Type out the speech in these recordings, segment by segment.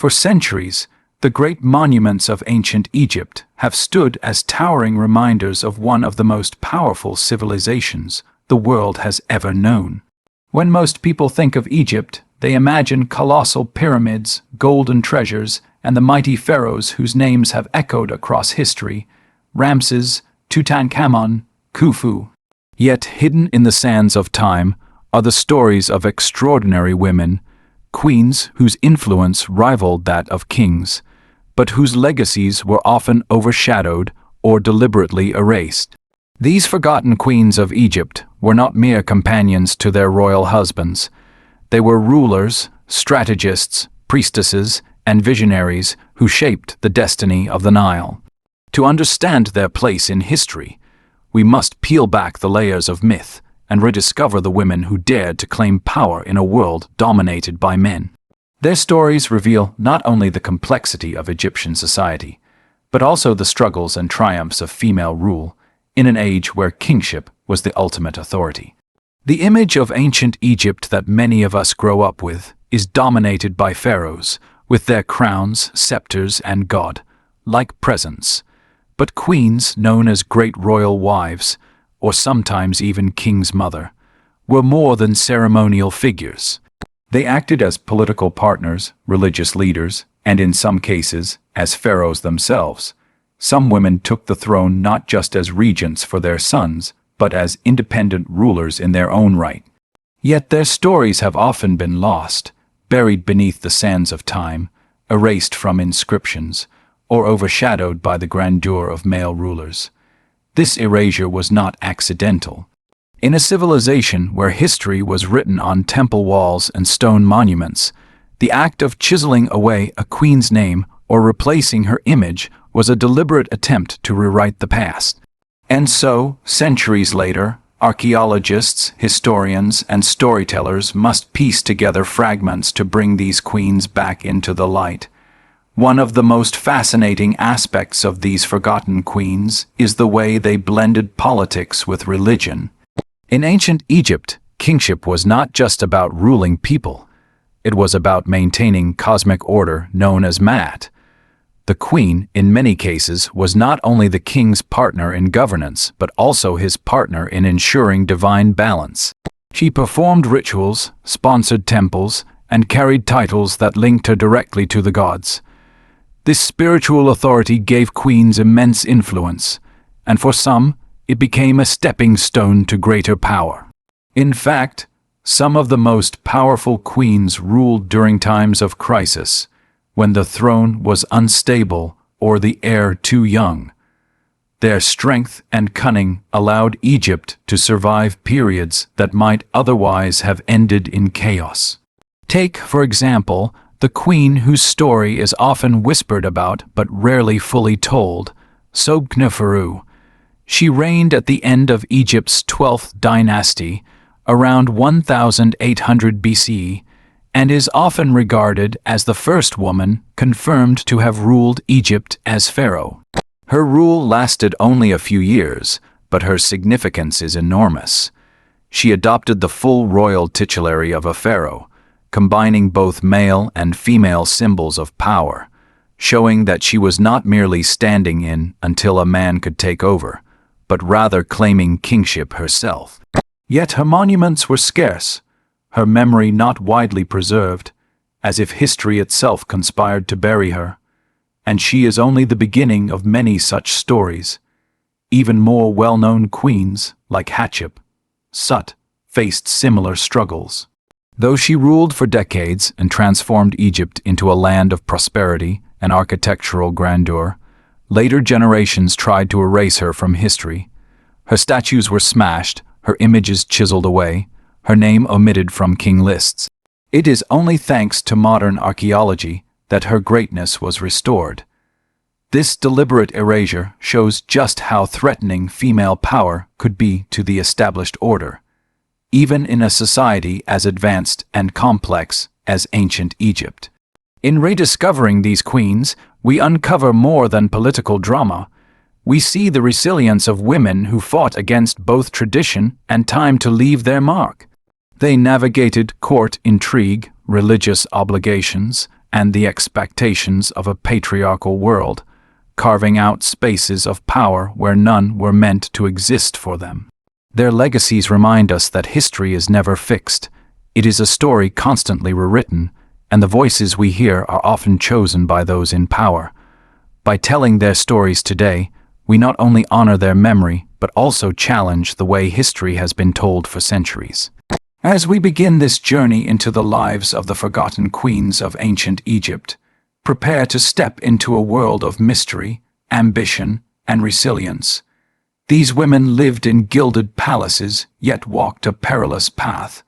For centuries, the great monuments of ancient Egypt have stood as towering reminders of one of the most powerful civilizations the world has ever known. When most people think of Egypt, they imagine colossal pyramids, golden treasures, and the mighty pharaohs whose names have echoed across history: Ramses, Tutankhamun, Khufu. Yet hidden in the sands of time are the stories of extraordinary women, queens whose influence rivaled that of kings, but whose legacies were often overshadowed or deliberately erased. These forgotten queens of Egypt were not mere companions to their royal husbands. They were rulers, strategists, priestesses, and visionaries who shaped the destiny of the Nile. To understand their place in history, we must peel back the layers of myth and rediscover the women who dared to claim power in a world dominated by men. Their stories reveal not only the complexity of Egyptian society, but also the struggles and triumphs of female rule in an age where kingship was the ultimate authority. The image of ancient Egypt that many of us grow up with is dominated by pharaohs, with their crowns, scepters, and god-like presence. But queens, known as great royal wives, or sometimes even king's mother, were more than ceremonial figures. They acted as political partners, religious leaders, and in some cases, as pharaohs themselves. Some women took the throne not just as regents for their sons, but as independent rulers in their own right. Yet their stories have often been lost, buried beneath the sands of time, erased from inscriptions, or overshadowed by the grandeur of male rulers. This erasure was not accidental. In a civilization where history was written on temple walls and stone monuments, the act of chiseling away a queen's name or replacing her image was a deliberate attempt to rewrite the past. And so, centuries later, archaeologists, historians, and storytellers must piece together fragments to bring these queens back into the light. One of the most fascinating aspects of these forgotten queens is the way they blended politics with religion. In ancient Egypt, kingship was not just about ruling people. It was about maintaining cosmic order known as Maat. The queen, in many cases, was not only the king's partner in governance, but also his partner in ensuring divine balance. She performed rituals, sponsored temples, and carried titles that linked her directly to the gods. This spiritual authority gave queens immense influence, and for some, it became a stepping stone to greater power. In fact, some of the most powerful queens ruled during times of crisis, when the throne was unstable or the heir too young. Their strength and cunning allowed Egypt to survive periods that might otherwise have ended in chaos. Take, for example, the queen whose story is often whispered about but rarely fully told, Sobkneferu. She reigned at the end of Egypt's 12th dynasty, around 1800 BCE, and is often regarded as the first woman confirmed to have ruled Egypt as pharaoh. Her rule lasted only a few years, but her significance is enormous. She adopted the full royal titulary of a pharaoh, combining both male and female symbols of power, showing that she was not merely standing in until a man could take over, but rather claiming kingship herself. Yet her monuments were scarce, her memory not widely preserved, as if history itself conspired to bury her. And she is only the beginning of many such stories. Even more well-known queens, like Hatshepsut, faced similar struggles. Though she ruled for decades and transformed Egypt into a land of prosperity and architectural grandeur, later generations tried to erase her from history. Her statues were smashed, her images chiseled away, her name omitted from king lists. It is only thanks to modern archaeology that her greatness was restored. This deliberate erasure shows just how threatening female power could be to the established order, even in a society as advanced and complex as ancient Egypt. In rediscovering these queens, we uncover more than political drama. We see the resilience of women who fought against both tradition and time to leave their mark. They navigated court intrigue, religious obligations, and the expectations of a patriarchal world, carving out spaces of power where none were meant to exist for them. Their legacies remind us that history is never fixed. It is a story constantly rewritten, and the voices we hear are often chosen by those in power. By telling their stories today, we not only honor their memory, but also challenge the way history has been told for centuries. As we begin this journey into the lives of the forgotten queens of ancient Egypt, prepare to step into a world of mystery, ambition, and resilience. These women lived in gilded palaces, yet walked a perilous path,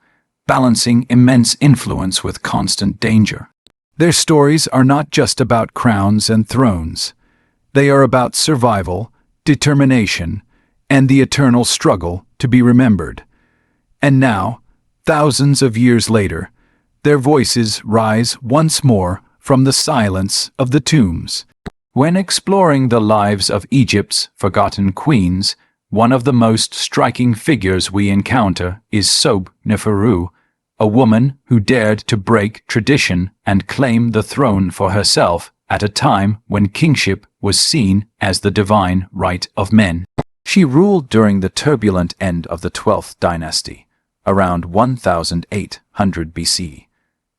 balancing immense influence with constant danger. Their stories are not just about crowns and thrones. They are about survival, determination, and the eternal struggle to be remembered. And now, thousands of years later, their voices rise once more from the silence of the tombs. When exploring the lives of Egypt's forgotten queens, one of the most striking figures we encounter is Nefertiti, a woman who dared to break tradition and claim the throne for herself at a time when kingship was seen as the divine right of men. She ruled during the turbulent end of the 12th dynasty, around 1800 BC,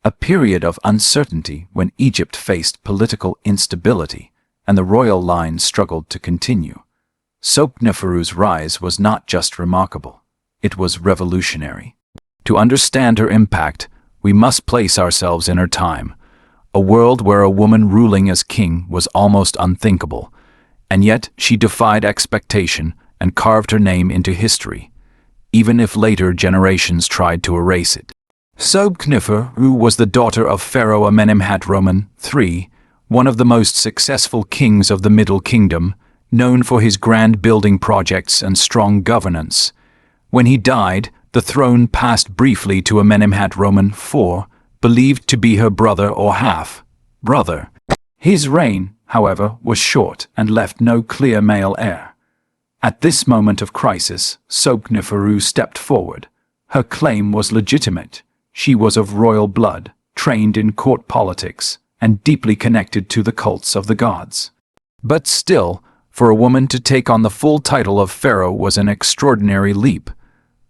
a period of uncertainty when Egypt faced political instability and the royal line struggled to continue. Nefertiti's rise was not just remarkable, it was revolutionary. To understand her impact, we must place ourselves in her time, a world where a woman ruling as king was almost unthinkable, and yet she defied expectation and carved her name into history, even if later generations tried to erase it. Nefertiti was the daughter of Pharaoh Amenemhat III, one of the most successful kings of the Middle Kingdom, known for his grand building projects and strong governance. When he died, the throne passed briefly to Amenemhat IV, believed to be her brother or half-brother. His reign, however, was short and left no clear male heir. At this moment of crisis, Nefertiti stepped forward. Her claim was legitimate. She was of royal blood, trained in court politics, and deeply connected to the cults of the gods. But still, for a woman to take on the full title of pharaoh was an extraordinary leap.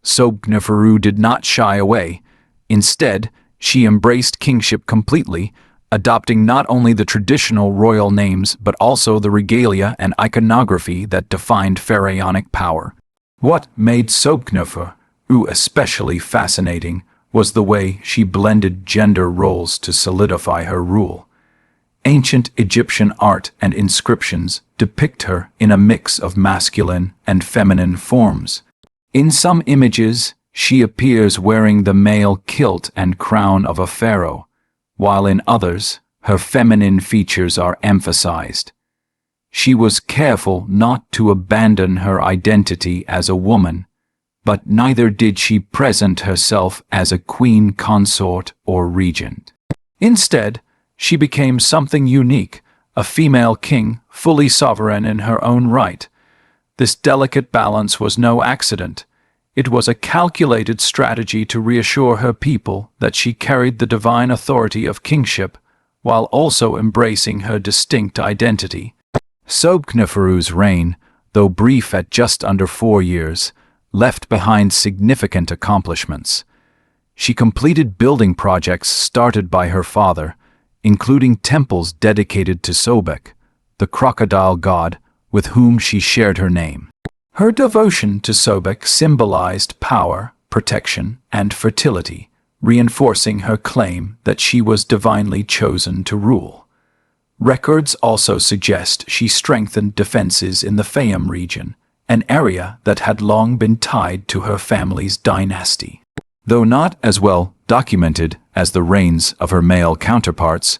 Nefertiti did not shy away. Instead, she embraced kingship completely, adopting not only the traditional royal names but also the regalia and iconography that defined pharaonic power. What made Nefertiti especially fascinating was the way she blended gender roles to solidify her rule. Ancient Egyptian art and inscriptions depict her in a mix of masculine and feminine forms. In some images, she appears wearing the male kilt and crown of a pharaoh, while in others, her feminine features are emphasized. She was careful not to abandon her identity as a woman, but neither did she present herself as a queen consort or regent. Instead, she became something unique, a female king, fully sovereign in her own right. This delicate balance was no accident. It was a calculated strategy to reassure her people that she carried the divine authority of kingship, while also embracing her distinct identity. Nefertiti's reign, though brief at just under 4 years, left behind significant accomplishments. She completed building projects started by her father, including temples dedicated to Sobek, the crocodile god with whom she shared her name. Her devotion to Sobek symbolized power, protection, and fertility, reinforcing her claim that she was divinely chosen to rule. Records also suggest she strengthened defenses in the Fayum region, an area that had long been tied to her family's dynasty. Though not as well documented as the reigns of her male counterparts,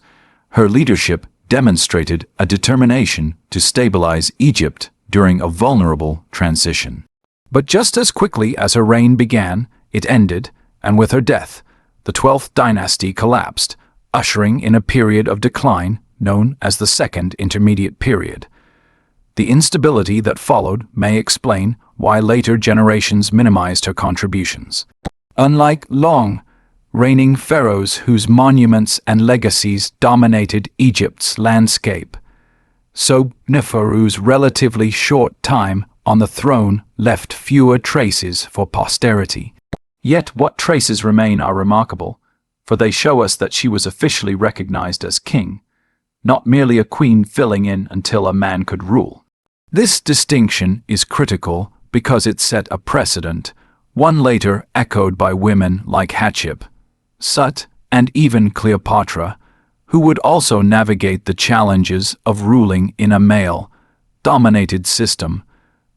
her leadership demonstrated a determination to stabilize Egypt during a vulnerable transition. But just as quickly as her reign began, it ended, and with her death, the 12th dynasty collapsed, ushering in a period of decline known as the Second Intermediate Period. The instability that followed may explain why later generations minimized her contributions. Unlike long, reigning pharaohs whose monuments and legacies dominated Egypt's landscape. Sobneferu's relatively short time on the throne left fewer traces for posterity. Yet what traces remain are remarkable, for they show us that she was officially recognized as king, not merely a queen filling in until a man could rule. This distinction is critical because it set a precedent, one later echoed by women like Hatshepsut and even Cleopatra, who would also navigate the challenges of ruling in a male-dominated system.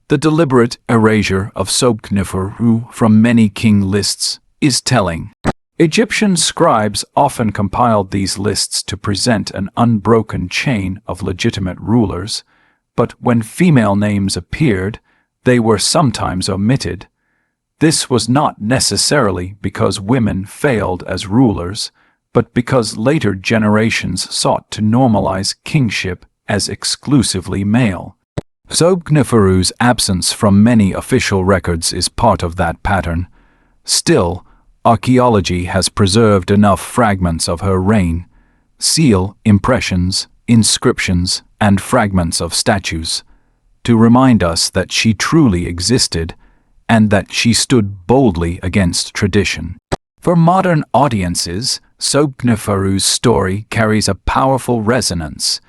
The deliberate erasure of Sobneferu from many king lists is telling. Egyptian scribes often compiled these lists to present an unbroken chain of legitimate rulers, but when female names appeared, they were sometimes omitted. This was not necessarily because women failed as rulers, but because later generations sought to normalize kingship as exclusively male. Sobneferu's absence from many official records is part of that pattern. Still, archaeology has preserved enough fragments of her reign, seal impressions, inscriptions, and fragments of statues, to remind us that she truly existed and that she stood boldly against tradition. For modern audiences, Sobneferu's story carries a powerful resonance.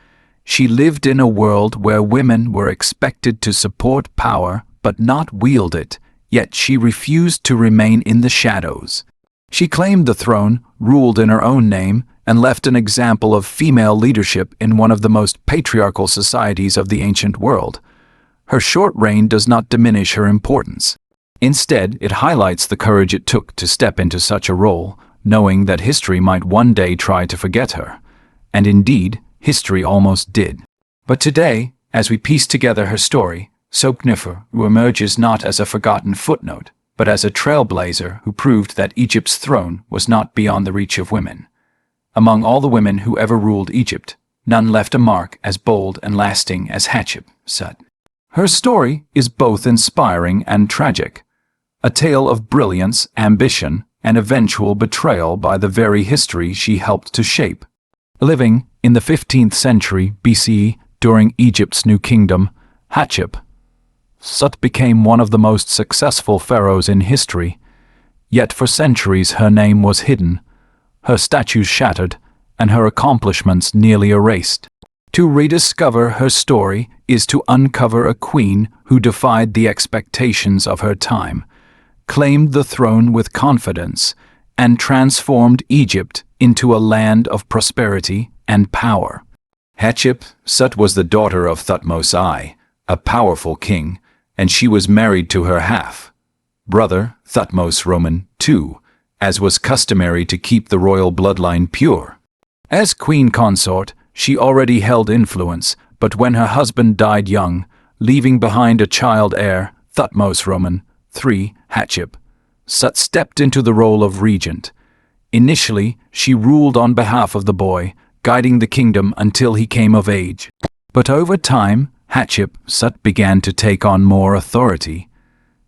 She lived in a world where women were expected to support power but not wield it, yet she refused to remain in the shadows. She claimed the throne, ruled in her own name, and left an example of female leadership in one of the most patriarchal societies of the ancient world. Her short reign does not diminish her importance. Instead, it highlights the courage it took to step into such a role, knowing that history might one day try to forget her. And indeed, history almost did. But today, as we piece together her story, Sobneferu emerges not as a forgotten footnote, but as a trailblazer who proved that Egypt's throne was not beyond the reach of women. Among all the women who ever ruled Egypt, none left a mark as bold and lasting as Hatshepsut. Her story is both inspiring and tragic, a tale of brilliance, ambition, and eventual betrayal by the very history she helped to shape. Living in the 15th century BCE during Egypt's New Kingdom, Hatshepsut became one of the most successful pharaohs in history. Yet for centuries her name was hidden, her statues shattered, and her accomplishments nearly erased. To rediscover her story is to uncover a queen who defied the expectations of her time, claimed the throne with confidence, and transformed Egypt into a land of prosperity and power. Hatshepsut was the daughter of Thutmose I, a powerful king, and she was married to her half-brother, Thutmose II, as was customary to keep the royal bloodline pure. As queen consort, she already held influence, but when her husband died young, leaving behind a child heir, Thutmose III, Hatshepsut stepped into the role of regent. Initially, she ruled on behalf of the boy, guiding the kingdom until he came of age. But over time, Hatshepsut began to take on more authority.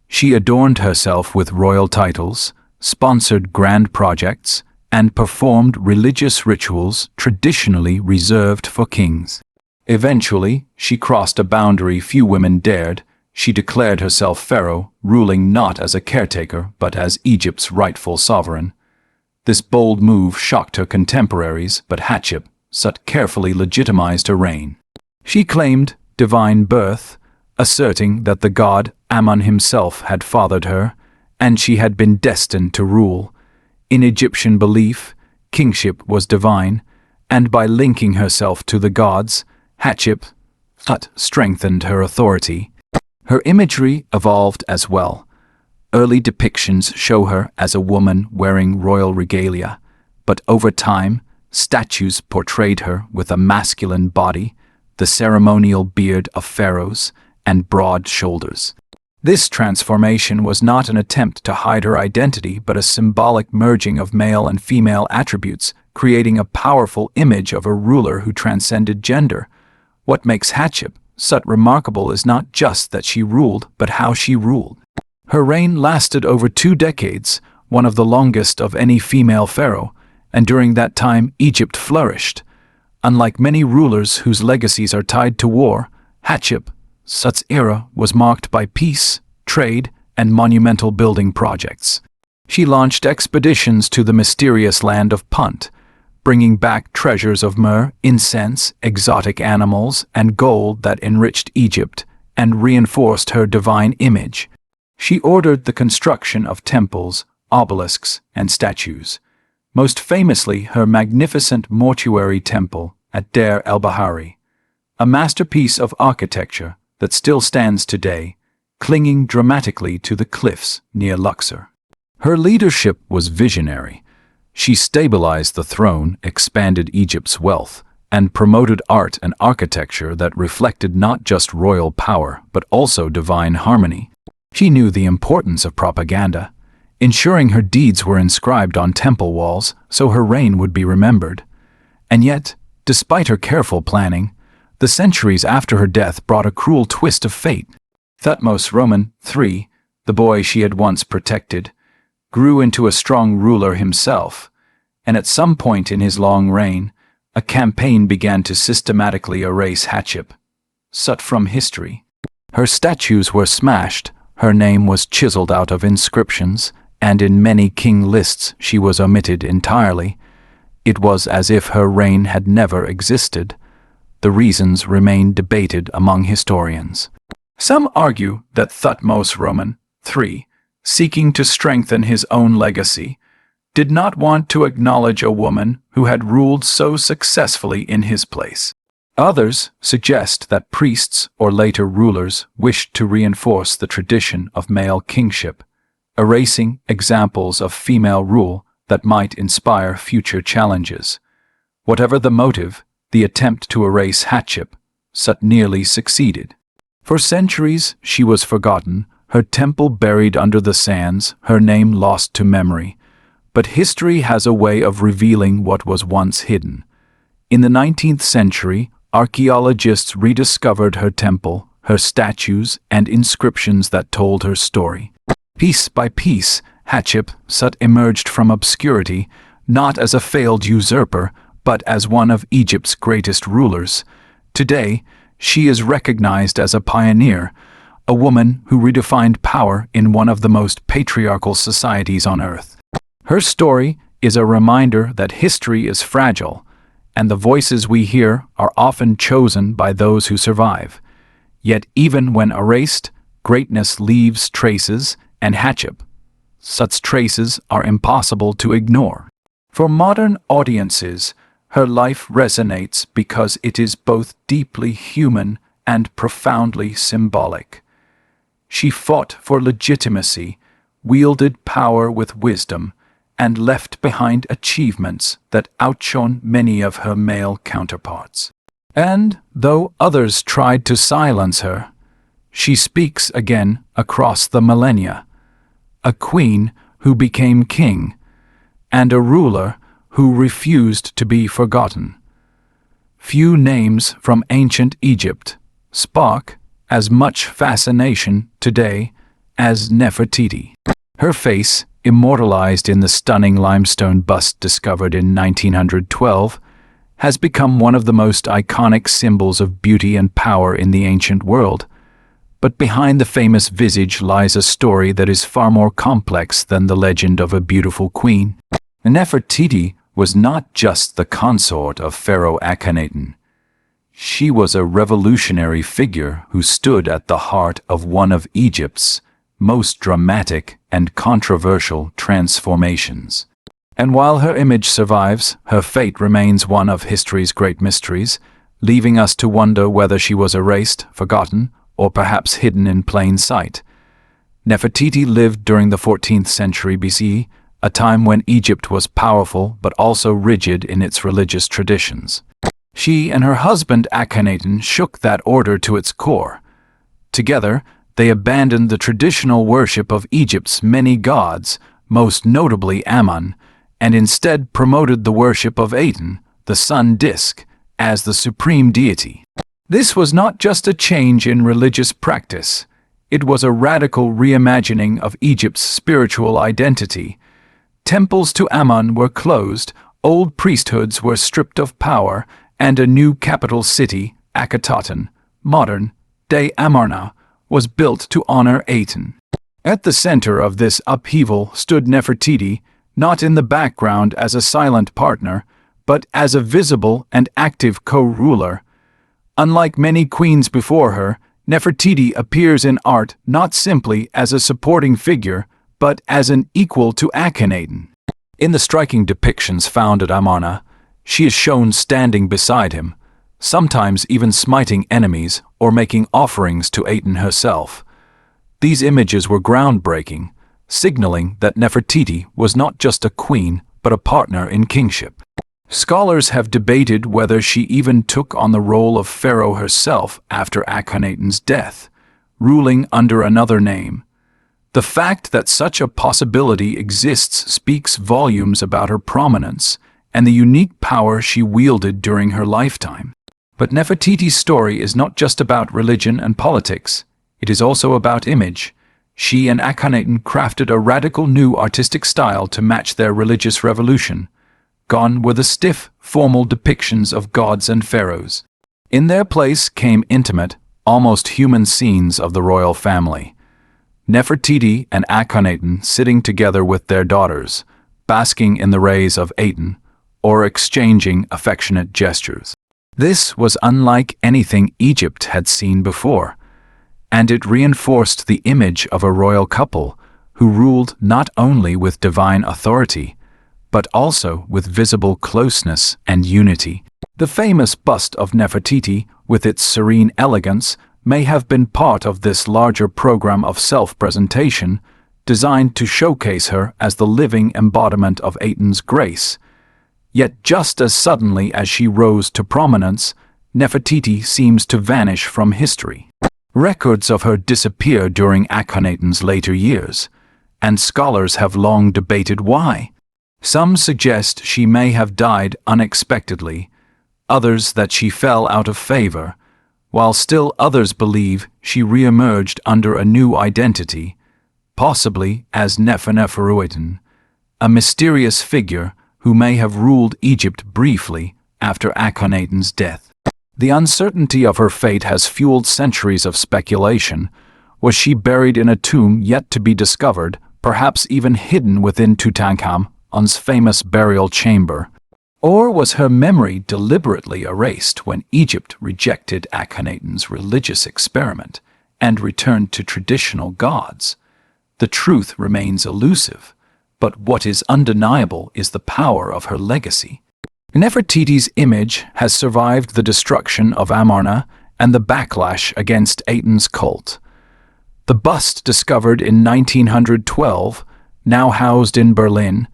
She adorned herself with royal titles, sponsored grand projects, and performed religious rituals traditionally reserved for kings. Eventually, she crossed a boundary few women dared. She declared herself pharaoh, ruling not as a caretaker but as Egypt's rightful sovereign. This bold move shocked her contemporaries, but Hatshepsut carefully legitimized her reign. She claimed divine birth, asserting that the god Ammon himself had fathered her, and she had been destined to rule. In Egyptian belief, kingship was divine, and by linking herself to the gods, Hatshepsut strengthened her authority. Her imagery evolved as well. Early depictions show her as a woman wearing royal regalia, but over time, statues portrayed her with a masculine body, the ceremonial beard of pharaohs, and broad shoulders. This transformation was not an attempt to hide her identity but a symbolic merging of male and female attributes, creating a powerful image of a ruler who transcended gender. What makes Hatshepsut remarkable is not just that she ruled, but how she ruled. Her reign lasted over 2 decades, one of the longest of any female pharaoh, and during that time Egypt flourished. Unlike many rulers whose legacies are tied to war, Hatshepsut's era was marked by peace, trade, and monumental building projects. She launched expeditions to the mysterious land of Punt, bringing back treasures of myrrh, incense, exotic animals, and gold that enriched Egypt and reinforced her divine image. She ordered the construction of temples, obelisks, and statues, most famously her magnificent mortuary temple at Deir el-Bahari, a masterpiece of architecture that still stands today, clinging dramatically to the cliffs near Luxor. Her leadership was visionary. She stabilized the throne, expanded Egypt's wealth, and promoted art and architecture that reflected not just royal power but also divine harmony. She knew the importance of propaganda, ensuring her deeds were inscribed on temple walls so her reign would be remembered. And yet, despite her careful planning, the centuries after her death brought a cruel twist of fate. Thutmose III, the boy she had once protected, grew into a strong ruler himself, and at some point in his long reign, a campaign began to systematically erase Hatshepsut from history. Her statues were smashed, her name was chiseled out of inscriptions, and in many king lists she was omitted entirely. It was as if her reign had never existed. The reasons remain debated among historians. Some argue that Thutmose III, seeking to strengthen his own legacy, did not want to acknowledge a woman who had ruled so successfully in his place. Others suggest that priests or later rulers wished to reinforce the tradition of male kingship, erasing examples of female rule that might inspire future challenges. Whatever the motive, the attempt to erase Hatshepsut nearly succeeded. For centuries she was forgotten, her temple buried under the sands, her name lost to memory. But history has a way of revealing what was once hidden. In the 19th century, archaeologists rediscovered her temple, her statues, and inscriptions that told her story. Piece by piece, Hatshepsut emerged from obscurity, not as a failed usurper, but as one of Egypt's greatest rulers. Today, she is recognized as a pioneer, a woman who redefined power in one of the most patriarchal societies on earth. Her story is a reminder that history is fragile, and the voices we hear are often chosen by those who survive. Yet even when erased, greatness leaves traces, and Hatshepsut's traces are impossible to ignore. For modern audiences, her life resonates because it is both deeply human and profoundly symbolic. She fought for legitimacy, wielded power with wisdom, and left behind achievements that outshone many of her male counterparts. And, though others tried to silence her, she speaks again across the millennia. A queen who became king, and a ruler who refused to be forgotten. Few names from ancient Egypt spark as much fascination today as Nefertiti. Her face, immortalized in the stunning limestone bust discovered in 1912, has become one of the most iconic symbols of beauty and power in the ancient world. But behind the famous visage lies a story that is far more complex than the legend of a beautiful queen. Nefertiti was not just the consort of Pharaoh Akhenaten. She was a revolutionary figure who stood at the heart of one of Egypt's most dramatic and controversial transformations. And while her image survives, her fate remains one of history's great mysteries, leaving us to wonder whether she was erased, forgotten, or perhaps hidden in plain sight. Nefertiti lived during the 14th century BCE, a time when Egypt was powerful but also rigid in its religious traditions. She and her husband Akhenaten shook that order to its core. Together, they abandoned the traditional worship of Egypt's many gods, most notably Ammon, and instead promoted the worship of Aten, the sun disk, as the supreme deity. This was not just a change in religious practice. It was a radical reimagining of Egypt's spiritual identity. Temples to Amun were closed, old priesthoods were stripped of power, and a new capital city, Akhenaten, modern-day Amarna, was built to honor Aten. At the center of this upheaval stood Nefertiti, not in the background as a silent partner, but as a visible and active co-ruler. Unlike many queens before her, Nefertiti appears in art not simply as a supporting figure, but as an equal to Akhenaten. In the striking depictions found at Amarna, she is shown standing beside him, sometimes even smiting enemies or making offerings to Aten herself. These images were groundbreaking, signaling that Nefertiti was not just a queen, but a partner in kingship. Scholars have debated whether she even took on the role of pharaoh herself after Akhenaten's death, ruling under another name. The fact that such a possibility exists speaks volumes about her prominence and the unique power she wielded during her lifetime. But Nefertiti's story is not just about religion and politics. It is also about image. She and Akhenaten crafted a radical new artistic style to match their religious revolution. Gone were the stiff, formal depictions of gods and pharaohs. In their place came intimate, almost human scenes of the royal family. Nefertiti and Akhenaten sitting together with their daughters, basking in the rays of Aten, or exchanging affectionate gestures. This was unlike anything Egypt had seen before, and it reinforced the image of a royal couple who ruled not only with divine authority, but also with visible closeness and unity. The famous bust of Nefertiti, with its serene elegance, may have been part of this larger program of self-presentation, designed to showcase her as the living embodiment of Aten's grace. Yet just as suddenly as she rose to prominence, Nefertiti seems to vanish from history. Records of her disappear during Akhenaten's later years, and scholars have long debated why. Some suggest she may have died unexpectedly, others that she fell out of favor, while still others believe she re-emerged under a new identity, possibly as Nefertari, a mysterious figure who may have ruled Egypt briefly after Akhenaten's death. The uncertainty of her fate has fueled centuries of speculation. Was she buried in a tomb yet to be discovered, perhaps even hidden within Tutankhamun's famous burial chamber? Or was her memory deliberately erased when Egypt rejected Akhenaten's religious experiment and returned to traditional gods? The truth remains elusive, but what is undeniable is the power of her legacy. Nefertiti's image has survived the destruction of Amarna and the backlash against Aten's cult. The bust discovered in 1912, now housed in Berlin,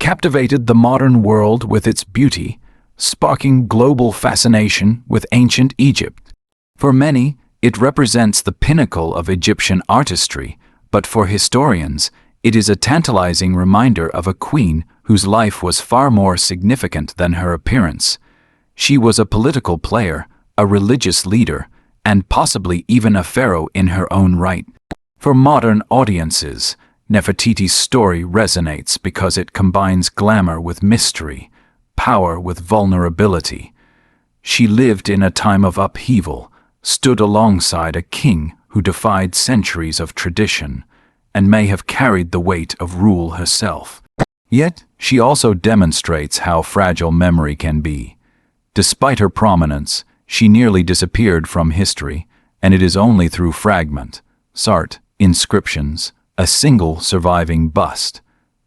captivated the modern world with its beauty, sparking global fascination with ancient Egypt. For many, it represents the pinnacle of Egyptian artistry, but for historians, it is a tantalizing reminder of a queen whose life was far more significant than her appearance. She was a political player, a religious leader, and possibly even a pharaoh in her own right. For modern audiences, Nefertiti's story resonates because it combines glamour with mystery, power with vulnerability. She lived in a time of upheaval, stood alongside a king who defied centuries of tradition, and may have carried the weight of rule herself. Yet, she also demonstrates how fragile memory can be. Despite her prominence, she nearly disappeared from history, and it is only through fragments, inscriptions, a single surviving bust,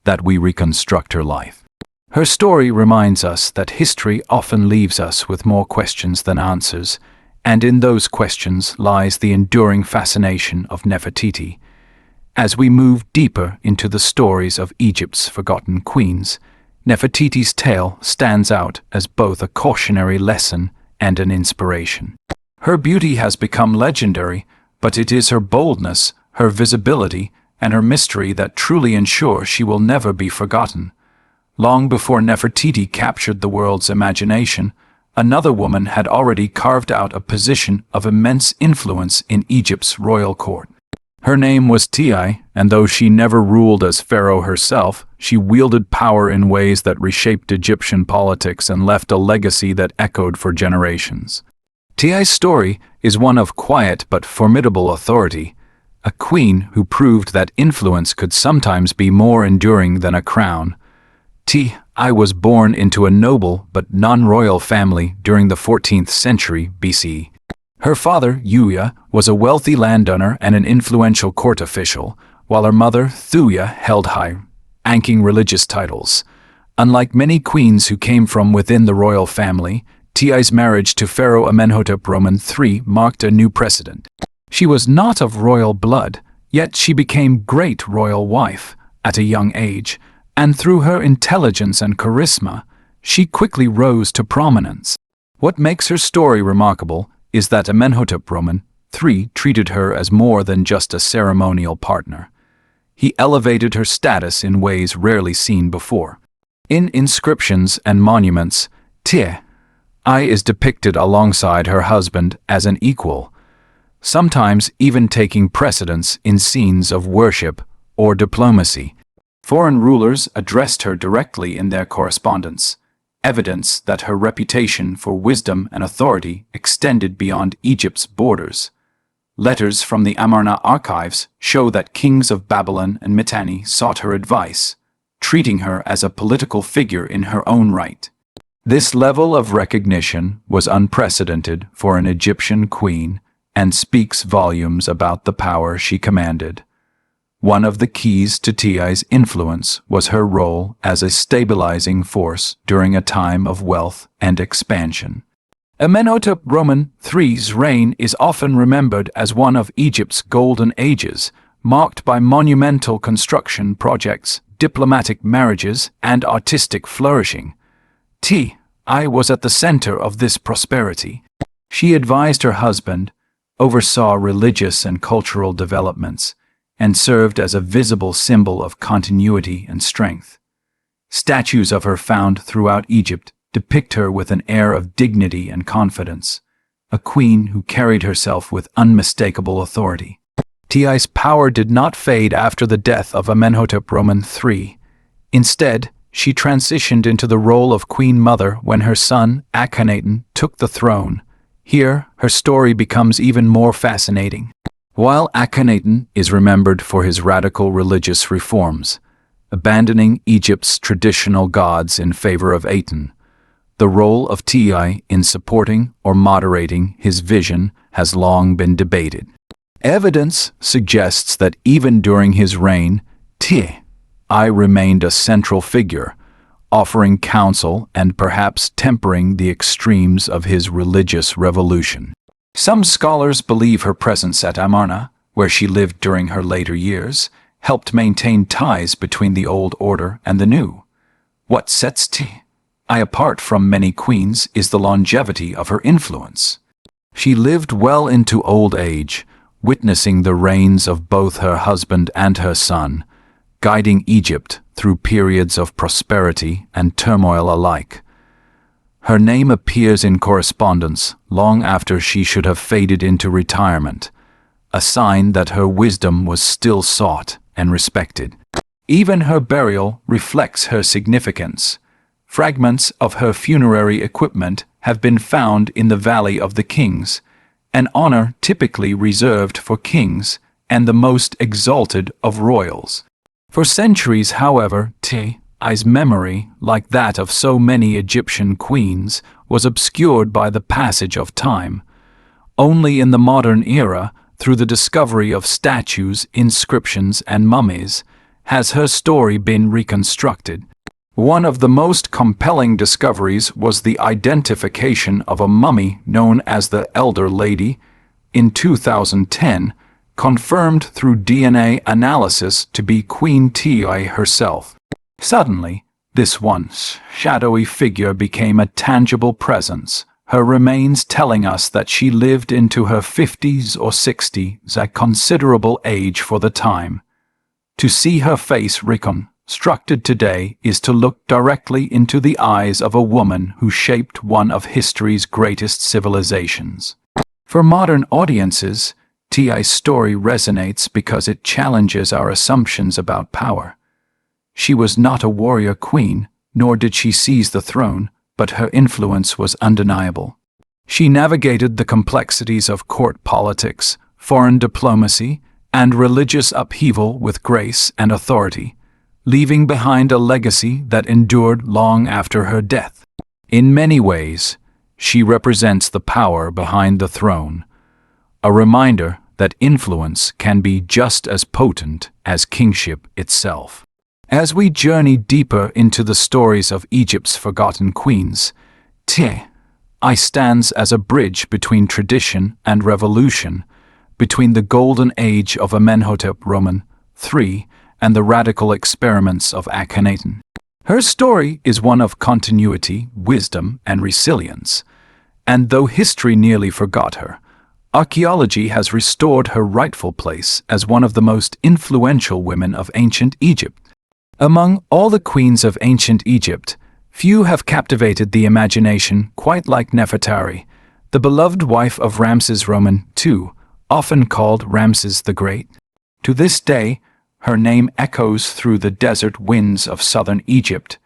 that we reconstruct her life. Her story reminds us that history often leaves us with more questions than answers, and in those questions lies the enduring fascination of Nefertiti. As we move deeper into the stories of Egypt's forgotten queens, Nefertiti's tale stands out as both a cautionary lesson and an inspiration. Her beauty has become legendary, but it is her boldness, her visibility, and her mystery that truly ensure she will never be forgotten. Long before Nefertiti captured the world's imagination, another woman had already carved out a position of immense influence in Egypt's royal court. Her name was Tiye, and though she never ruled as pharaoh herself, she wielded power in ways that reshaped Egyptian politics and left a legacy that echoed for generations. Tiye's story is one of quiet but formidable authority, a queen who proved that influence could sometimes be more enduring than a crown. Tiye was born into a noble but non-royal family during the 14th century BC. Her father, Uya, was a wealthy landowner and an influential court official, while her mother, Thuya, held high-ranking religious titles. Unlike many queens who came from within the royal family, Tiye's marriage to Pharaoh Amenhotep III marked a new precedent. She was not of royal blood, yet she became great royal wife at a young age, and through her intelligence and charisma, she quickly rose to prominence. What makes her story remarkable is that Amenhotep III treated her as more than just a ceremonial partner. He elevated her status in ways rarely seen before. In inscriptions and monuments, Tiye is depicted alongside her husband as an equal, sometimes even taking precedence in scenes of worship or diplomacy. Foreign rulers addressed her directly in their correspondence, evidence that her reputation for wisdom and authority extended beyond Egypt's borders. Letters from the Amarna archives show that kings of Babylon and Mitanni sought her advice, treating her as a political figure in her own right. This level of recognition was unprecedented for an Egyptian queen and speaks volumes about the power she commanded. One of the keys to Tiye's influence was her role as a stabilizing force during a time of wealth and expansion. Amenhotep III's reign is often remembered as one of Egypt's golden ages, marked by monumental construction projects, diplomatic marriages, and artistic flourishing. Tiye was at the center of this prosperity. She advised her husband, oversaw religious and cultural developments, and served as a visible symbol of continuity and strength. Statues of her found throughout Egypt depict her with an air of dignity and confidence, a queen who carried herself with unmistakable authority. Tiye's power did not fade after the death of Amenhotep III. Instead, she transitioned into the role of Queen Mother when her son, Akhenaten, took the throne. Here, her story becomes even more fascinating. While Akhenaten is remembered for his radical religious reforms, abandoning Egypt's traditional gods in favor of Aten, the role of Tiye in supporting or moderating his vision has long been debated. Evidence suggests that even during his reign, Tiye remained a central figure, offering counsel and perhaps tempering the extremes of his religious revolution. Some scholars believe her presence at Amarna, where she lived during her later years, helped maintain ties between the old order and the new. What sets Tiye apart from many queens is the longevity of her influence. She lived well into old age, witnessing the reigns of both her husband and her son, guiding Egypt through periods of prosperity and turmoil alike. Her name appears in correspondence long after she should have faded into retirement, a sign that her wisdom was still sought and respected. Even her burial reflects her significance. Fragments of her funerary equipment have been found in the Valley of the Kings, an honor typically reserved for kings and the most exalted of royals. For centuries, however, Tiye's memory, like that of so many Egyptian queens, was obscured by the passage of time. Only in the modern era, through the discovery of statues, inscriptions, and mummies, has her story been reconstructed. One of the most compelling discoveries was the identification of a mummy known as the Elder Lady in 2010, confirmed through DNA analysis to be Queen Tiye herself. Suddenly, this once shadowy figure became a tangible presence, her remains telling us that she lived into her 50s or 60s, a considerable age for the time. To see her face reconstructed today is to look directly into the eyes of a woman who shaped one of history's greatest civilizations. For modern audiences, Tiye's story resonates because it challenges our assumptions about power. She was not a warrior queen, nor did she seize the throne, but her influence was undeniable. She navigated the complexities of court politics, foreign diplomacy, and religious upheaval with grace and authority, leaving behind a legacy that endured long after her death. In many ways, she represents the power behind the throne, a reminder that influence can be just as potent as kingship itself. As we journey deeper into the stories of Egypt's forgotten queens, Tiye stands as a bridge between tradition and revolution, between the golden age of Amenhotep III and the radical experiments of Akhenaten. Her story is one of continuity, wisdom, and resilience, and though history nearly forgot her, archaeology has restored her rightful place as one of the most influential women of ancient Egypt. Among all the queens of ancient Egypt, few have captivated the imagination quite like Nefertari, the beloved wife of Ramses II, often called Ramses the Great. To this day, her name echoes through the desert winds of southern Egypt,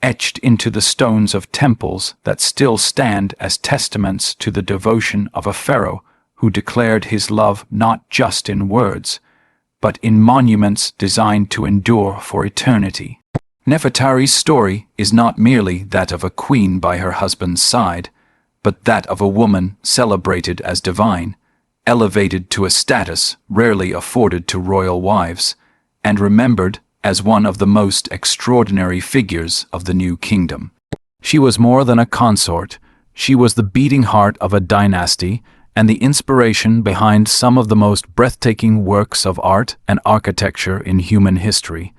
etched into the stones of temples that still stand as testaments to the devotion of a pharaoh who declared his love not just in words, but in monuments designed to endure for eternity. Nefertari's story is not merely that of a queen by her husband's side, but that of a woman celebrated as divine, elevated to a status rarely afforded to royal wives, and remembered as one of the most extraordinary figures of the new kingdom. She was more than a consort. She was the beating heart of a dynasty and the inspiration behind some of the most breathtaking works of art and architecture in human history.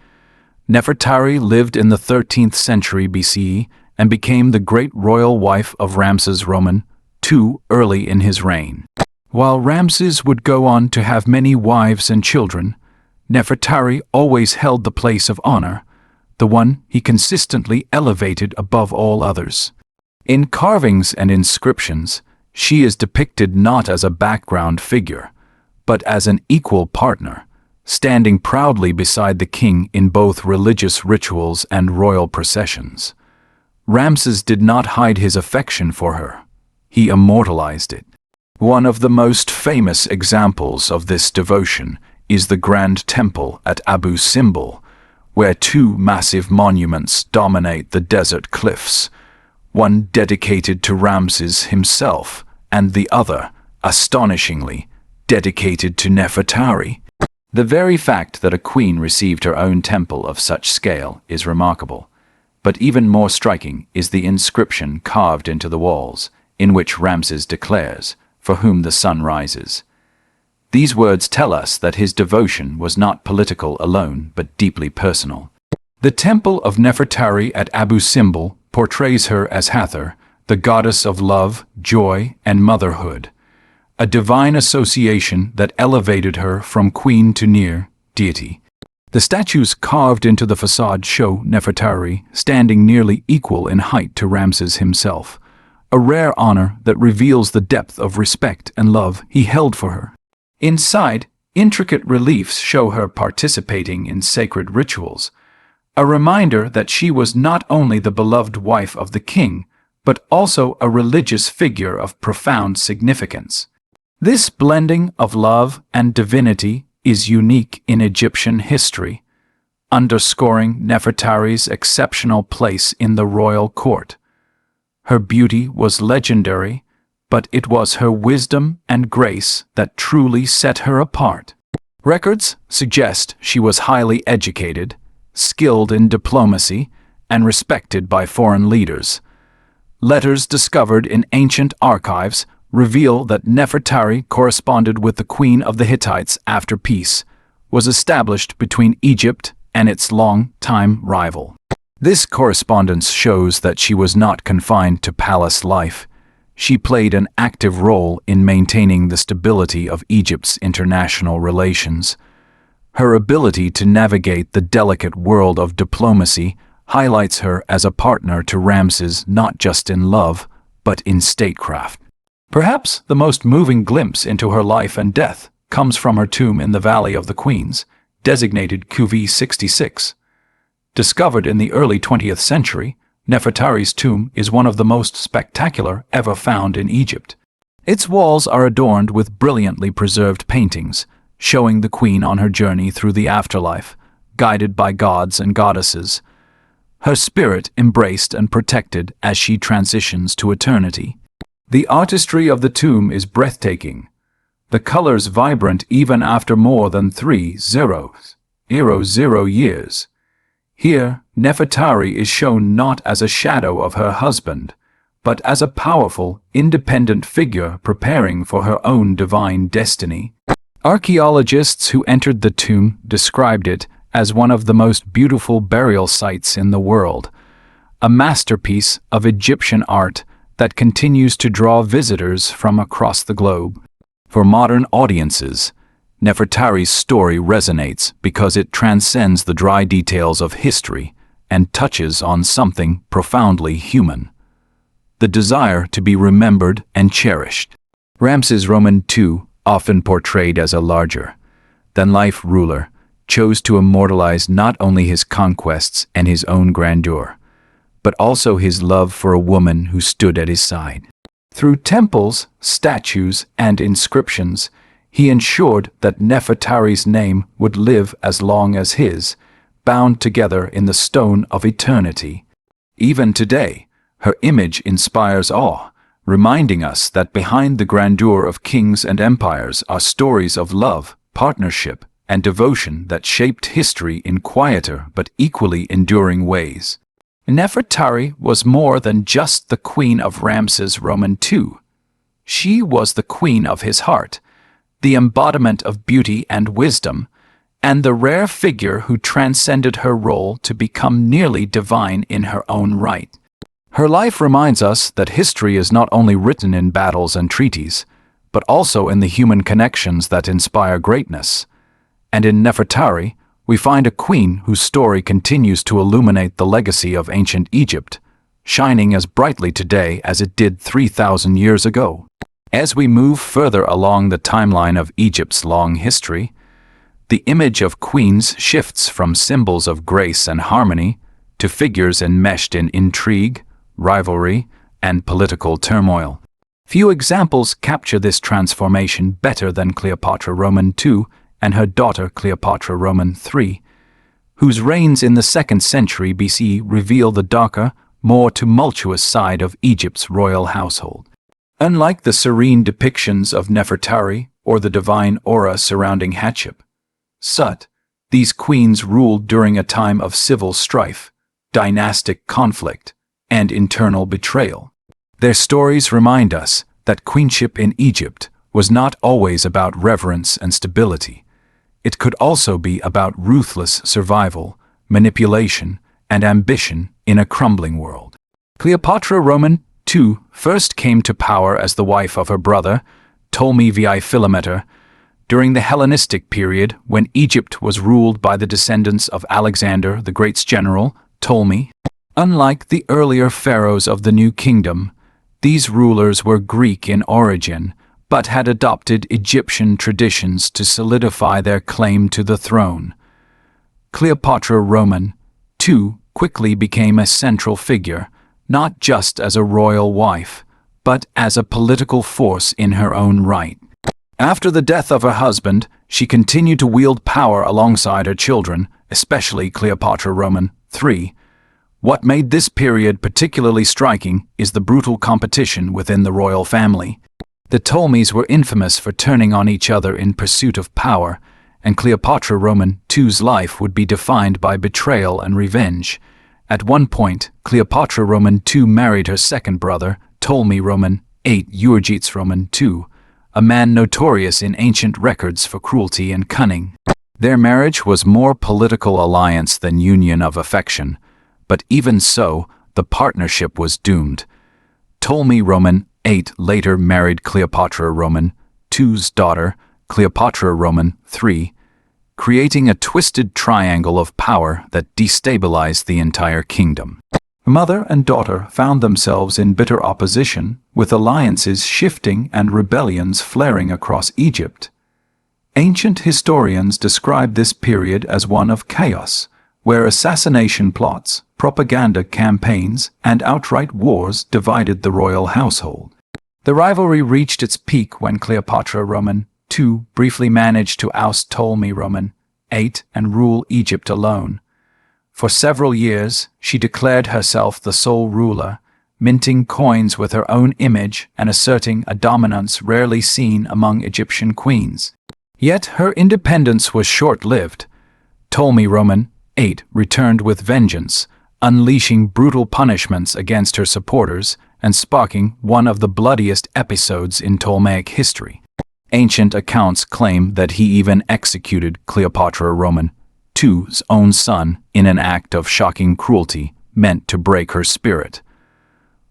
Nefertari lived in the 13th century BCE and became the great royal wife of Ramses II early in his reign. While Ramses would go on to have many wives and children, Nefertari always held the place of honor, the one he consistently elevated above all others. In carvings and inscriptions, she is depicted not as a background figure, but as an equal partner, standing proudly beside the king in both religious rituals and royal processions. Ramses did not hide his affection for her. He immortalized it. One of the most famous examples of this devotion is the Grand Temple at Abu Simbel, where two massive monuments dominate the desert cliffs, one dedicated to Ramses himself, and the other, astonishingly, dedicated to Nefertari. The very fact that a queen received her own temple of such scale is remarkable, but even more striking is the inscription carved into the walls, in which Ramses declares, "For whom the sun rises." These words tell us that his devotion was not political alone, but deeply personal. The temple of Nefertari at Abu Simbel portrays her as Hathor, the goddess of love, joy, and motherhood, a divine association that elevated her from queen to near deity. The statues carved into the facade show Nefertari standing nearly equal in height to Ramses himself, a rare honor that reveals the depth of respect and love he held for her. Inside, intricate reliefs show her participating in sacred rituals, a reminder that she was not only the beloved wife of the king, but also a religious figure of profound significance. This blending of love and divinity is unique in Egyptian history, underscoring Nefertari's exceptional place in the royal court. Her beauty was legendary, but it was her wisdom and grace that truly set her apart. Records suggest she was highly educated, skilled in diplomacy, and respected by foreign leaders. Letters discovered in ancient archives reveal that Nefertari corresponded with the Queen of the Hittites after peace was established between Egypt and its long-time rival. This correspondence shows that she was not confined to palace life. She played an active role in maintaining the stability of Egypt's international relations. Her ability to navigate the delicate world of diplomacy highlights her as a partner to Ramses not just in love, but in statecraft. Perhaps the most moving glimpse into her life and death comes from her tomb in the Valley of the Queens, designated QV66. Discovered in the early 20th century, Nefertari's tomb is one of the most spectacular ever found in Egypt. Its walls are adorned with brilliantly preserved paintings, showing the queen on her journey through the afterlife, guided by gods and goddesses, her spirit embraced and protected as she transitions to eternity. The artistry of the tomb is breathtaking, the colors vibrant even after more than 3,000 years. Here, Nefertari is shown not as a shadow of her husband, but as a powerful, independent figure preparing for her own divine destiny. Archaeologists who entered the tomb described it as one of the most beautiful burial sites in the world, a masterpiece of Egyptian art that continues to draw visitors from across the globe. For modern audiences, Nefertari's story resonates because it transcends the dry details of history and touches on something profoundly human: the desire to be remembered and cherished. Ramses II, often portrayed as a larger-than-life ruler, chose to immortalize not only his conquests and his own grandeur, but also his love for a woman who stood at his side. Through temples, statues, and inscriptions, he ensured that Nefertari's name would live as long as his, bound together in the stone of eternity. Even today, her image inspires awe, reminding us that behind the grandeur of kings and empires are stories of love, partnership, and devotion that shaped history in quieter but equally enduring ways. Nefertari was more than just the queen of Ramses II. She was the queen of his heart, the embodiment of beauty and wisdom, and the rare figure who transcended her role to become nearly divine in her own right. Her life reminds us that history is not only written in battles and treaties, but also in the human connections that inspire greatness. And in Nefertari, we find a queen whose story continues to illuminate the legacy of ancient Egypt, shining as brightly today as it did 3,000 years ago. As we move further along the timeline of Egypt's long history, the image of queens shifts from symbols of grace and harmony to figures enmeshed in intrigue, rivalry, and political turmoil. Few examples capture this transformation better than Cleopatra II and her daughter Cleopatra III, whose reigns in the 2nd century BC reveal the darker, more tumultuous side of Egypt's royal household. Unlike the serene depictions of Nefertari or the divine aura surrounding Hatshepsut, these queens ruled during a time of civil strife, dynastic conflict, and internal betrayal. Their stories remind us that queenship in Egypt was not always about reverence and stability. It could also be about ruthless survival, manipulation, and ambition in a crumbling world. Cleopatra II first came to power as the wife of her brother, Ptolemy VI Philometor, during the Hellenistic period when Egypt was ruled by the descendants of Alexander the Great's general, Ptolemy. Unlike the earlier pharaohs of the New Kingdom, these rulers were Greek in origin, but had adopted Egyptian traditions to solidify their claim to the throne. Cleopatra II quickly became a central figure, not just as a royal wife, but as a political force in her own right. After the death of her husband, she continued to wield power alongside her children, especially Cleopatra III. What made this period particularly striking is the brutal competition within the royal family. The Ptolemies were infamous for turning on each other in pursuit of power, and Cleopatra II's life would be defined by betrayal and revenge. At one point, Cleopatra II married her second brother, Ptolemy VIII Euergetes II, a man notorious in ancient records for cruelty and cunning. Their marriage was more political alliance than union of affection, but even so, the partnership was doomed. Ptolemy VIII later married Cleopatra II's daughter, Cleopatra III, creating a twisted triangle of power that destabilized the entire kingdom. Mother and daughter found themselves in bitter opposition, with alliances shifting and rebellions flaring across Egypt. Ancient historians describe this period as one of chaos, where assassination plots, propaganda campaigns, and outright wars divided the royal household. The rivalry reached its peak when Cleopatra II briefly managed to oust Ptolemy VIII and rule Egypt alone. For several years, she declared herself the sole ruler, minting coins with her own image and asserting a dominance rarely seen among Egyptian queens. Yet her independence was short-lived. Ptolemy VIII returned with vengeance, unleashing brutal punishments against her supporters and sparking one of the bloodiest episodes in Ptolemaic history. Ancient accounts claim that he even executed Cleopatra II's own son in an act of shocking cruelty meant to break her spirit.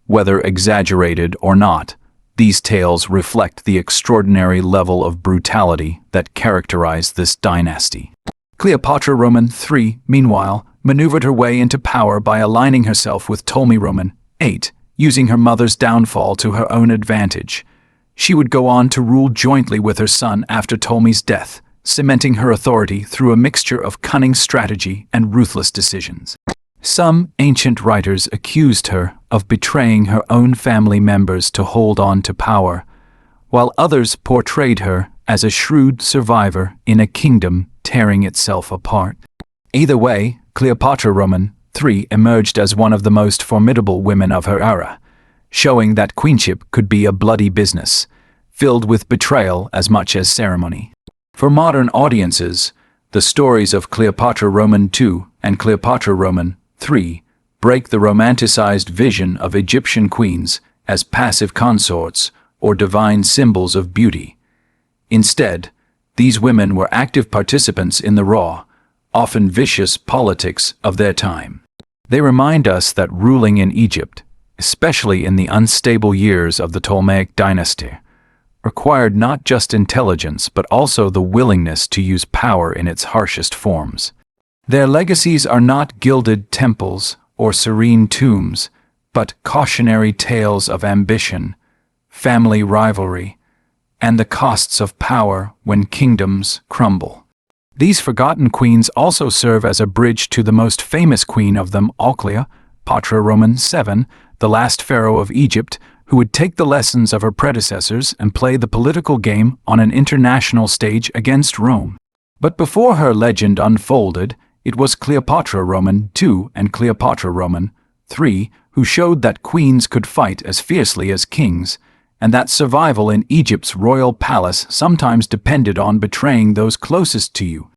Whether exaggerated or not, these tales reflect the extraordinary level of brutality that characterized this dynasty. Cleopatra III, meanwhile, maneuvered her way into power by aligning herself with Ptolemy VIII, using her mother's downfall to her own advantage. She would go on to rule jointly with her son after Ptolemy's death, cementing her authority through a mixture of cunning strategy and ruthless decisions. Some ancient writers accused her of betraying her own family members to hold on to power, while others portrayed her as a shrewd survivor in a kingdom tearing itself apart. Either way, Cleopatra III emerged as one of the most formidable women of her era, showing that queenship could be a bloody business, filled with betrayal as much as ceremony. For modern audiences, the stories of Cleopatra II and Cleopatra III break the romanticized vision of Egyptian queens as passive consorts or divine symbols of beauty. Instead, these women were active participants in the raw, often vicious politics of their time. They remind us that ruling in Egypt, especially in the unstable years of the Ptolemaic dynasty, required not just intelligence but also the willingness to use power in its harshest forms. Their legacies are not gilded temples or serene tombs, but cautionary tales of ambition, family rivalry, and the costs of power when kingdoms crumble. These forgotten queens also serve as a bridge to the most famous queen of them all, Cleopatra VII, the last pharaoh of Egypt, who would take the lessons of her predecessors and play the political game on an international stage against Rome. But before her legend unfolded, it was Cleopatra II and Cleopatra III who showed that queens could fight as fiercely as kings, and that survival in Egypt's royal palace sometimes depended on betraying those closest to you.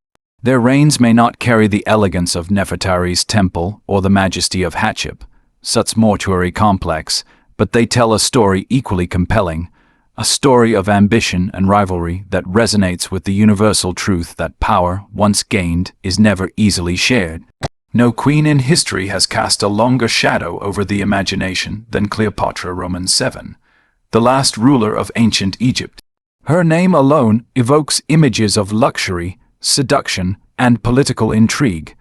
Their reigns may not carry the elegance of Nefertari's temple or the majesty of Hatshepsut's mortuary complex, but they tell a story equally compelling, a story of ambition and rivalry that resonates with the universal truth that power, once gained, is never easily shared. No queen in history has cast a longer shadow over the imagination than Cleopatra VII, the last ruler of ancient Egypt. Her name alone evokes images of luxury, seduction, and political intrigue.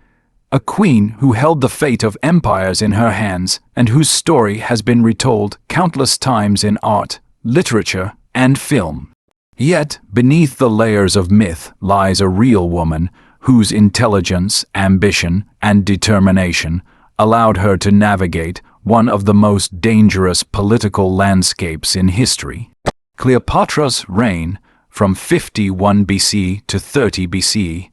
A queen who held the fate of empires in her hands and whose story has been retold countless times in art, literature, and film. Yet, beneath the layers of myth lies a real woman whose intelligence, ambition, and determination allowed her to navigate one of the most dangerous political landscapes in history. Cleopatra's reign, from 51 BC to 30 BC,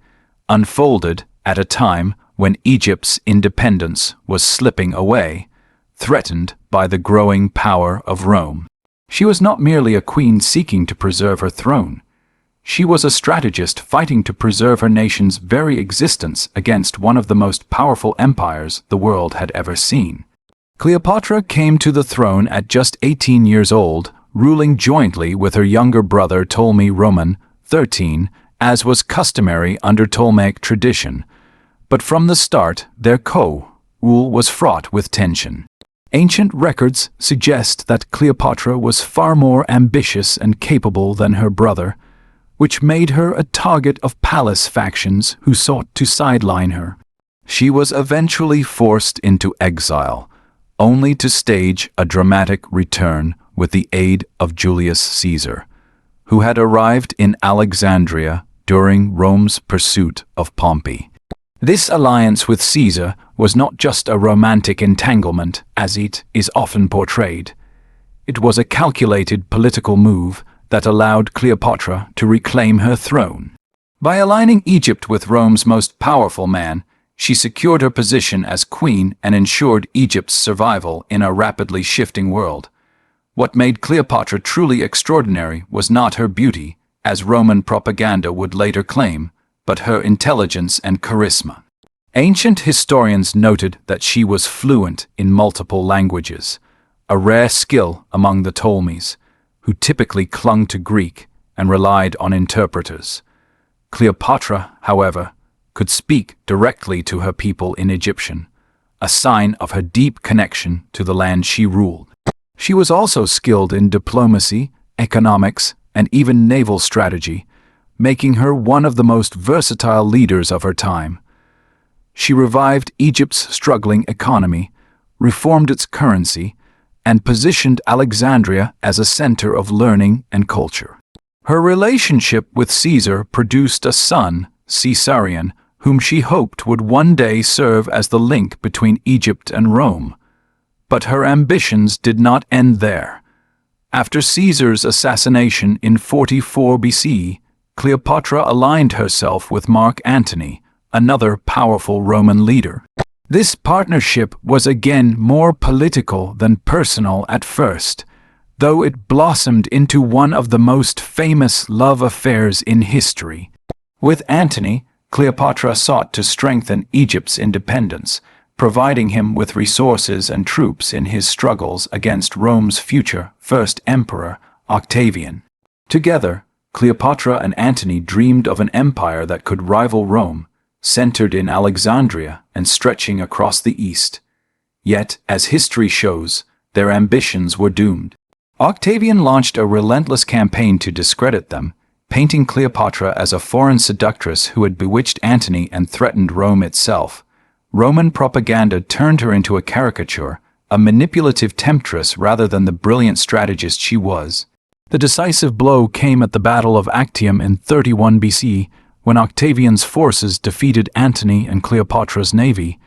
unfolded at a time when Egypt's independence was slipping away, threatened by the growing power of Rome. She was not merely a queen seeking to preserve her throne. She was a strategist fighting to preserve her nation's very existence against one of the most powerful empires the world had ever seen. Cleopatra came to the throne at just 18 years old, ruling jointly with her younger brother Ptolemy XIII, as was customary under Ptolemaic tradition. But from the start, their co-rule was fraught with tension. Ancient records suggest that Cleopatra was far more ambitious and capable than her brother, which made her a target of palace factions who sought to sideline her. She was eventually forced into exile, only to stage a dramatic return with the aid of Julius Caesar, who had arrived in Alexandria during Rome's pursuit of Pompey. This alliance with Caesar was not just a romantic entanglement, as it is often portrayed. It was a calculated political move that allowed Cleopatra to reclaim her throne. By aligning Egypt with Rome's most powerful man, she secured her position as queen and ensured Egypt's survival in a rapidly shifting world. What made Cleopatra truly extraordinary was not her beauty, as Roman propaganda would later claim, but her intelligence and charisma. Ancient historians noted that she was fluent in multiple languages, a rare skill among the Ptolemies, who typically clung to Greek and relied on interpreters. Cleopatra, however, could speak directly to her people in Egyptian, a sign of her deep connection to the land she ruled. She was also skilled in diplomacy, economics, and even naval strategy, making her one of the most versatile leaders of her time. She revived Egypt's struggling economy, reformed its currency, and positioned Alexandria as a center of learning and culture. Her relationship with Caesar produced a son, Caesarion, whom she hoped would one day serve as the link between Egypt and Rome. But her ambitions did not end there. After Caesar's assassination in 44 BC, Cleopatra aligned herself with Mark Antony, another powerful Roman leader. This partnership was again more political than personal at first, though it blossomed into one of the most famous love affairs in history. With Antony, Cleopatra sought to strengthen Egypt's independence, providing him with resources and troops in his struggles against Rome's future first emperor, Octavian. Together, Cleopatra and Antony dreamed of an empire that could rival Rome, centered in Alexandria and stretching across the east. Yet, as history shows, their ambitions were doomed. Octavian launched a relentless campaign to discredit them, painting Cleopatra as a foreign seductress who had bewitched Antony and threatened Rome itself. Roman propaganda turned her into a caricature, a manipulative temptress rather than the brilliant strategist she was. The decisive blow came at the Battle of Actium in 31 BC, when Octavian's forces defeated Antony and Cleopatra's navy.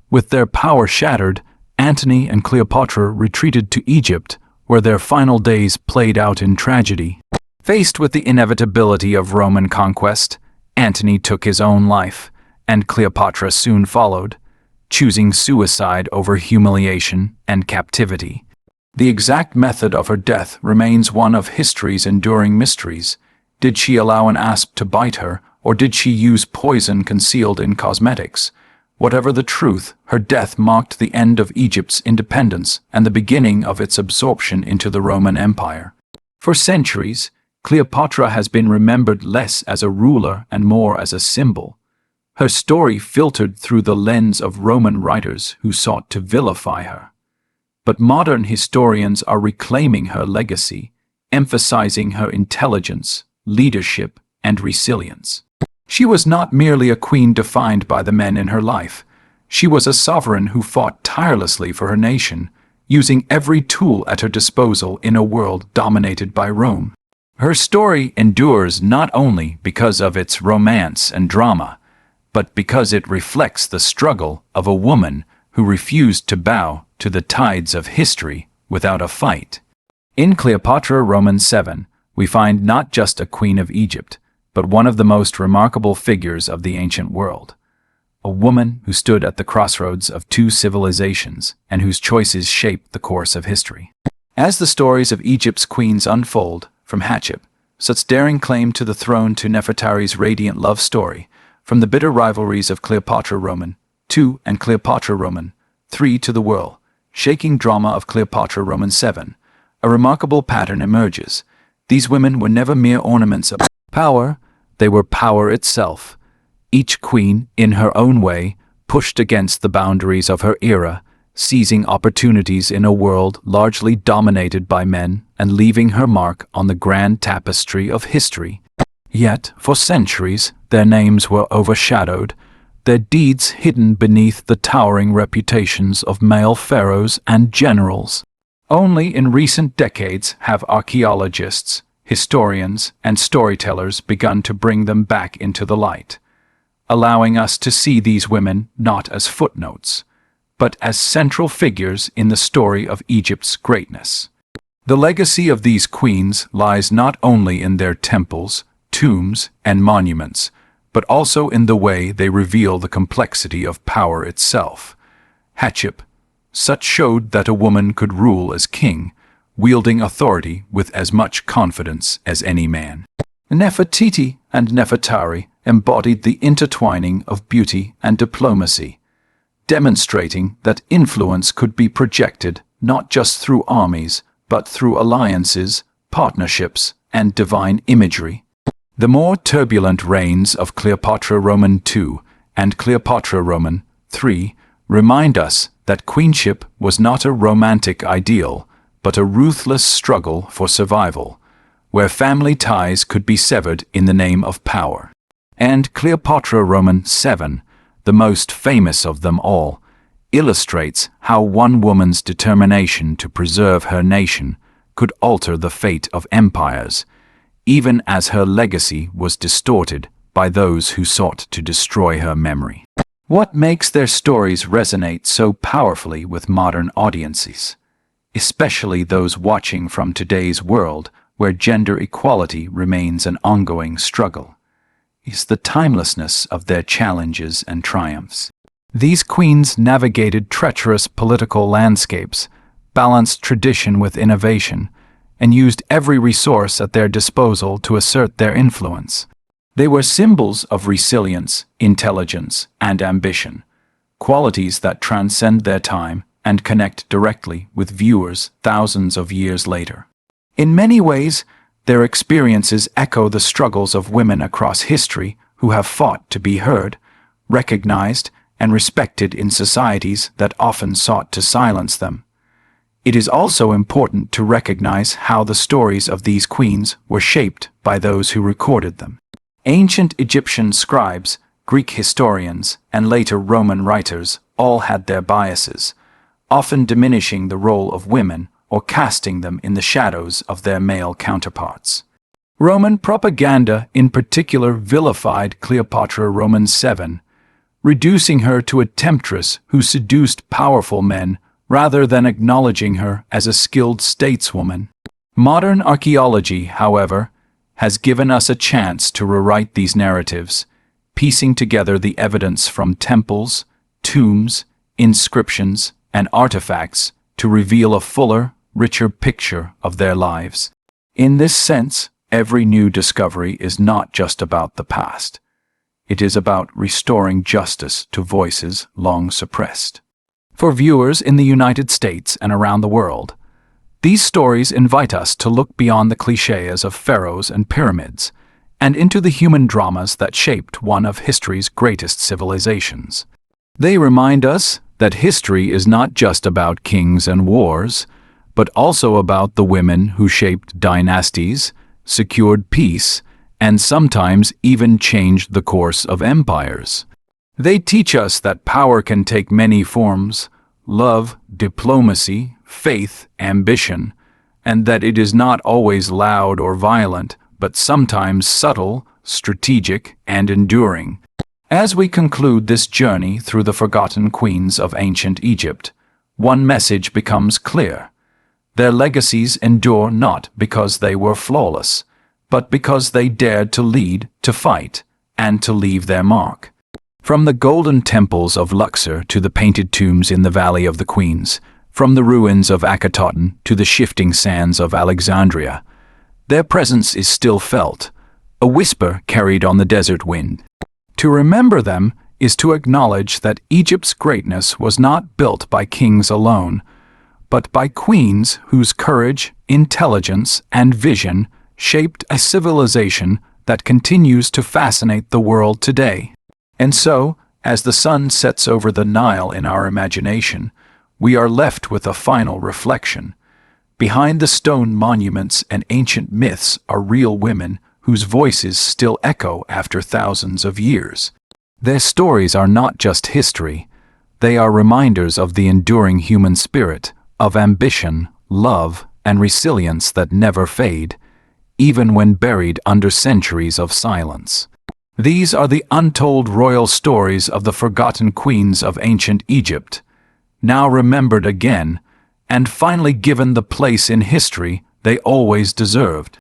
With their power shattered, Antony and Cleopatra retreated to Egypt, where their final days played out in tragedy. Faced with the inevitability of Roman conquest, Antony took his own life, and Cleopatra soon followed, choosing suicide over humiliation and captivity. The exact method of her death remains one of history's enduring mysteries. Did she allow an asp to bite her, or did she use poison concealed in cosmetics? Whatever the truth, her death marked the end of Egypt's independence and the beginning of its absorption into the Roman Empire. For centuries, Cleopatra has been remembered less as a ruler and more as a symbol. Her story filtered through the lens of Roman writers who sought to vilify her. But modern historians are reclaiming her legacy, emphasizing her intelligence, leadership, and resilience. She was not merely a queen defined by the men in her life. She was a sovereign who fought tirelessly for her nation, using every tool at her disposal in a world dominated by Rome. Her story endures not only because of its romance and drama, but because it reflects the struggle of a woman who refused to bow to the tides of history without a fight. In Cleopatra Roman 7, we find not just a queen of Egypt, but one of the most remarkable figures of the ancient world. A woman who stood at the crossroads of two civilizations and whose choices shaped the course of history. As the stories of Egypt's queens unfold, from Hatshepsut's daring claim to the throne to Nefertari's radiant love story, from the bitter rivalries of Cleopatra Roman II and Cleopatra Roman III to the world-shaking drama of Cleopatra Roman 7, a remarkable pattern emerges. These women were never mere ornaments of power, they were power itself. Each queen, in her own way, pushed against the boundaries of her era, seizing opportunities in a world largely dominated by men and leaving her mark on the grand tapestry of history. Yet, for centuries, their names were overshadowed, their deeds hidden beneath the towering reputations of male pharaohs and generals. Only in recent decades have archaeologists, historians and storytellers begun to bring them back into the light, allowing us to see these women not as footnotes, but as central figures in the story of Egypt's greatness. The legacy of these queens lies not only in their temples, tombs, and monuments, but also in the way they reveal the complexity of power itself. Hatshepsut showed that a woman could rule as king, wielding authority with as much confidence as any man. Nefertiti and Nefertari embodied the intertwining of beauty and diplomacy, demonstrating that influence could be projected not just through armies, but through alliances, partnerships, and divine imagery. The more turbulent reigns of Cleopatra II and Cleopatra III remind us that queenship was not a romantic ideal, but a ruthless struggle for survival, where family ties could be severed in the name of power. And Cleopatra VII, the most famous of them all, illustrates how one woman's determination to preserve her nation could alter the fate of empires, even as her legacy was distorted by those who sought to destroy her memory. What makes their stories resonate so powerfully with modern audiences, especially those watching from today's world where gender equality remains an ongoing struggle, is the timelessness of their challenges and triumphs. These queens navigated treacherous political landscapes, balanced tradition with innovation, and used every resource at their disposal to assert their influence. They were symbols of resilience, intelligence, and ambition, qualities that transcend their time and connect directly with viewers thousands of years later. In many ways, their experiences echo the struggles of women across history who have fought to be heard, recognized, and respected in societies that often sought to silence them. It is also important to recognize how the stories of these queens were shaped by those who recorded them. Ancient Egyptian scribes, Greek historians, and later Roman writers all had their biases, often diminishing the role of women or casting them in the shadows of their male counterparts. Roman propaganda in particular vilified Cleopatra VII, reducing her to a temptress who seduced powerful men rather than acknowledging her as a skilled stateswoman. Modern archaeology, however, has given us a chance to rewrite these narratives, piecing together the evidence from temples, tombs, inscriptions, and artifacts to reveal a fuller, richer picture of their lives. In this sense, every new discovery is not just about the past. It is about restoring justice to voices long suppressed. For viewers in the United States and around the world, these stories invite us to look beyond the clichés of pharaohs and pyramids and into the human dramas that shaped one of history's greatest civilizations. They remind us that history is not just about kings and wars, but also about the women who shaped dynasties, secured peace, and sometimes even changed the course of empires. They teach us that power can take many forms: love, diplomacy, faith, ambition, and that it is not always loud or violent, but sometimes subtle, strategic, and enduring. As we conclude this journey through the forgotten queens of ancient Egypt, one message becomes clear. Their legacies endure not because they were flawless, but because they dared to lead, to fight, and to leave their mark. From the golden temples of Luxor to the painted tombs in the Valley of the Queens, from the ruins of Akhenaten to the shifting sands of Alexandria, their presence is still felt, a whisper carried on the desert wind. To remember them is to acknowledge that Egypt's greatness was not built by kings alone, but by queens whose courage, intelligence, and vision shaped a civilization that continues to fascinate the world today. And so, as the sun sets over the Nile in our imagination, we are left with a final reflection. Behind the stone monuments and ancient myths are real women whose voices still echo after thousands of years. Their stories are not just history, they are reminders of the enduring human spirit, of ambition, love, and resilience that never fade, even when buried under centuries of silence. These are the untold royal stories of the forgotten queens of ancient Egypt, now remembered again, and finally given the place in history they always deserved.